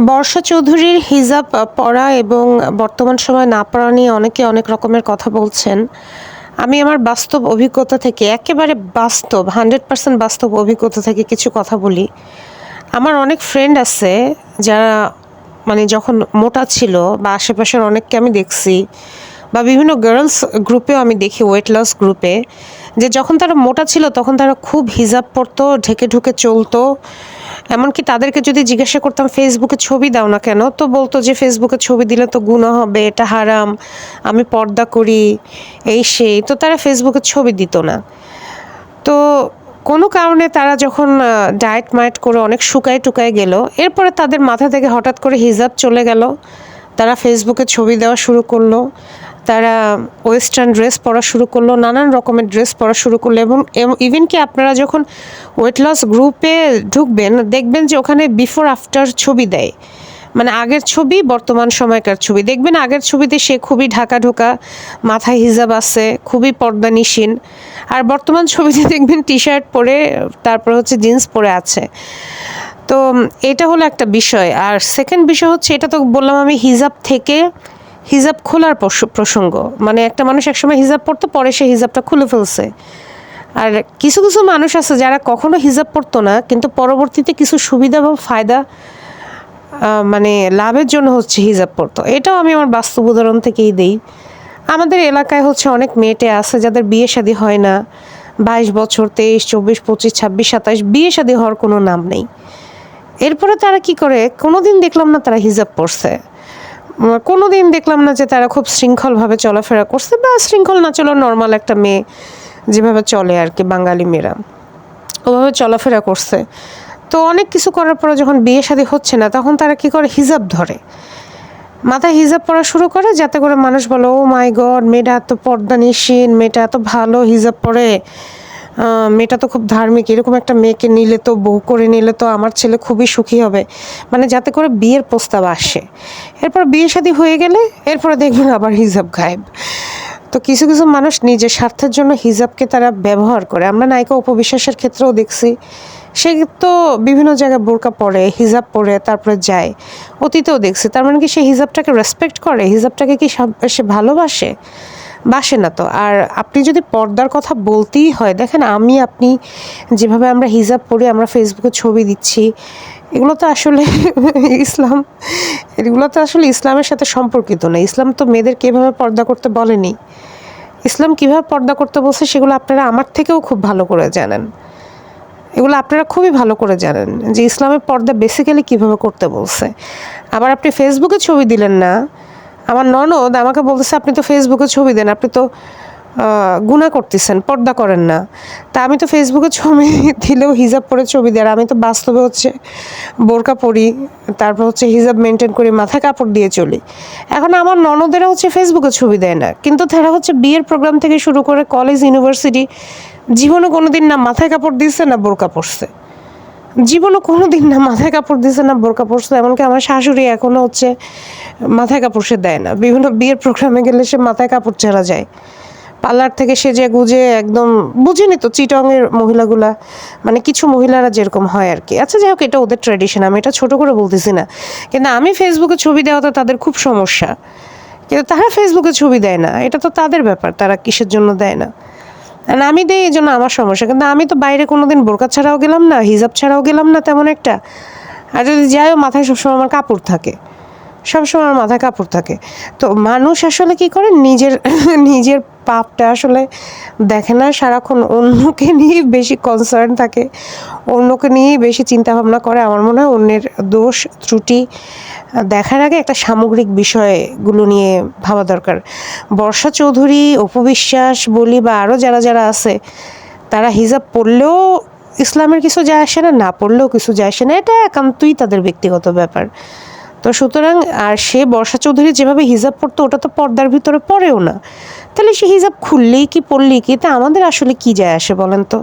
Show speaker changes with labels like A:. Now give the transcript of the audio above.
A: বর্ষা চৌধুরীর হিজাব পড়া এবং বর্তমান সময়ে না পড়া নিয়ে অনেকে অনেক রকমের কথা বলছেন। আমি আমার বাস্তব অভিজ্ঞতা থেকে একেবারে বাস্তব 100% বাস্তব অভিজ্ঞতা থেকে কিছু কথা বলি। আমার অনেক ফ্রেন্ড আছে যারা মানে যখন মোটা ছিল বা আশেপাশের অনেককে আমি দেখছি বা বিভিন্ন গার্লস গ্রুপেও আমি দেখি, ওয়েট লস গ্রুপে, যে যখন তারা মোটা ছিল তখন তারা খুব হিজাব পরতো, ঢেকে ঢুকে চলতো। এমনকি তাদেরকে যদি জিজ্ঞাসা করতাম ফেসবুকে ছবি দাও না কেন, তো বলতো যে ফেসবুকে ছবি দিলে তো গুনাহ হবে, এটা হারাম, আমি পর্দা করি, এই সেই। তো তারা ফেসবুকে ছবি দিত না। তো কোনো কারণে তারা যখন ডায়েট মায়েট করে অনেক শুকায় টুকায় গেল, এরপরে তাদের মাথা থেকে হঠাৎ করে হিজাব চলে গেল। তারা ফেসবুকে ছবি দেওয়া শুরু করলো, তারা ওয়েস্টার্ন ড্রেস পরা শুরু করলো, নানান রকমের ড্রেস পরা শুরু করলো। এবং ইভেন কি আপনারা যখন ওয়েট লস গ্রুপে ঢুকবেন দেখবেন যে ওখানে বিফোর আফটার ছবি দেয়, মানে আগের ছবি বর্তমান সময়কার ছবি দেখবেন। আগের ছবিতে সে খুবই ঢাকা ঢোকা, মাথায় হিজাব আছে, খুবই পর্দানিশীন। আর বর্তমান ছবিতে দেখবেন টি শার্ট পরে, তারপর হচ্ছে জিন্স পরে আছে। তো এটা হলো একটা বিষয়। আর সেকেন্ড বিষয় হচ্ছে, এটা তো বললাম আমি হিজাব থেকে হিজাব খোলার প্রসঙ্গ। মানে একটা মানুষ একসময় হিজাব পরতো, পরে সে হিজাবটা খুলে ফেলছে। আর কিছু কিছু মানুষ আছে যারা কখনো হিজাব পরতো না, কিন্তু পরবর্তীতে কিছু সুবিধা বা ফায়দা মানে লাভের জন্য হচ্ছে হিজাব পরতো। এটাও আমি আমার বাস্তব উদাহরণ থেকেই দিই। আমাদের এলাকায় হচ্ছে অনেক মেয়েটে আছে যাদের বিয়ে শাদী হয় না, 22 বছর, 23, 24, 25, 26, 27, বিয়ে শাদী হওয়ার কোনো নাম নেই। এরপরে তারা কি করে, কোনোদিন দেখলাম না তারা হিজাব পরছে, কোনোদিন দেখলাম না যে তারা খুব শৃঙ্খলভাবে চলাফেরা করছে, বা শৃঙ্খল না চলো নর্মাল একটা মেয়ে যেভাবে চলে আর কি, বাঙালি মেয়েরা ওভাবে চলাফেরা করছে। তো অনেক কিছু করার পরে যখন বিয়ে শাদী হচ্ছে না, তখন তারা কি করে, হিজাব ধরে, মাথায় হিজাব পরা শুরু করে, যাতে করে মানুষ বলে ও মাই গড, মেয়েটা এত পর্দানিশীন, মেয়েটা এত ভালো হিজাব পরে, মেয়েটা তো খুব ধার্মিক, এরকম একটা মেয়েকে নিলে তো, বউ করে নিলে তো আমার ছেলে খুবই সুখী হবে, মানে যাতে করে বিয়ের প্রস্তাব আসে। এরপর বিয়ে শাদী হয়ে গেলে এরপরে দেখবেন আবার হিজাব গায়েব। তো কিছু কিছু মানুষ নিজের স্বার্থের জন্য হিজাবকে তারা ব্যবহার করে। আমরা নায়িকা অপবিশ্বাসের ক্ষেত্রেও দেখছি, সে তো বিভিন্ন জায়গায় বোরকা পরে, হিজাব পরে তারপরে যায়। অতীতেও দেখছি। তার মানে কি সে হিজাবটাকে রেসপেক্ট করে, হিজাবটাকে কি সে ভালোবাসে? বাসে না তো। আর আপনি যদি পর্দার কথা বলতেই হয়, দেখেন আমি আপনি যেভাবে আমরা হিজাব পরি, আমরা ফেসবুকে ছবি দিচ্ছি, এগুলো তো আসলে এগুলো তো আসলে ইসলামের সাথে সম্পর্কিত না। ইসলাম তো মেয়েদেরকে এভাবে পর্দা করতে বলেনি। ইসলাম কীভাবে পর্দা করতে বলছে সেগুলো আপনারা আমার থেকেও খুব ভালো করে জানেন। এগুলো আপনারা খুবই ভালো করে জানেন যে ইসলামের পর্দা বেসিক্যালি কীভাবে করতে বলছে। আবার আপনি ফেসবুকে ছবি দিলেন না, আমার ননদ আমাকে বলতেছে আপনি তো ফেসবুকে ছবি দেন, আপনি তো গুনাহ করতেছেন, পর্দা করেন না। তা আমি তো ফেসবুকে ছবি দিলেও হিজাব পরে ছবি দেয়, আর আমি তো বাস্তবে হচ্ছে বোরকা পরি, তারপর হচ্ছে হিজাব মেনটেন করি, মাথায় কাপড় দিয়ে চলি। এখন আমার ননদেরা হচ্ছে ফেসবুকে ছবি দেয় না, কিন্তু তারা হচ্ছে বিয়ের প্রোগ্রাম থেকে শুরু করে কলেজ, ইউনিভার্সিটি, জীবনে কোনো দিন না মাথায় কাপড় দিচ্ছে না বোরকা পরছে, জীবনে কোনো দিন না মাথায় কাপড় দিছে না বোরকা পরছে। এমনকি আমার শাশুড়ি এখনও হচ্ছে মাথায় কাপড় সে দেয় না। বিভিন্ন বিয়ের প্রোগ্রামে গেলে সে মাথায় কাপড় ছাড়া যায়। পার্লার থেকে সেজে গুজে একদম, বুঝিনি তো চিটংয়ের মহিলাগুলা, মানে কিছু মহিলারা যেরকম হয় আর কি। আচ্ছা যাই হোক, এটা ওদের ট্র্যাডিশন, আমি এটা ছোটো করে বলতেছি না। কিন্তু আমি ফেসবুকে ছবি দেওয়াতে তাদের খুব সমস্যা, কিন্তু তারা ফেসবুকে ছবি দেয় না, এটা তো তাদের ব্যাপার, তারা কিসের জন্য দেয় না। আর আমি দেই, এই জন্য আমার সমস্যা। কিন্তু আমি তো বাইরে কোনো দিন বোরকা ছাড়াও গেলাম না, হিজাব ছাড়াও গেলাম না তেমন একটা। আর যদি যাইও, মাথায় সবসময় আমার কাপড় থাকে, সবসময় আমার মাথায় কাপড় থাকে। তো মানুষ আসলে কি করে, নিজের নিজের পাপটা আসলে দেখে না, সারাক্ষণ অন্যকে নিয়ে বেশি কনসার্ন থাকে, অন্যকে নিয়েই বেশি চিন্তাভাবনা করে। আমার মনে হয় অন্যের দোষ ত্রুটি দেখার আগে একটা সামগ্রিক বিষয়গুলো নিয়ে ভাবা দরকার। বর্ষা চৌধুরী, অপবিশ্বাস বলি বা আরও যারা যারা আছে, তারা হিজাব পরলেও ইসলামের কিছু যায় আসে না, না পড়লেও কিছু যায় আসে না, এটা একান্তই তাদের ব্যক্তিগত ব্যাপার। তো সুতরাং, আর সে বর্ষা চৌধুরী যেভাবে হিজাব পরতো, ওটা তো পর্দার ভিতরে পড়েও না, তাহলে সে হিজাব খুললেই কি পড়লেই কি, তা আমাদের আসলে কি যায় আসে বলেন তো?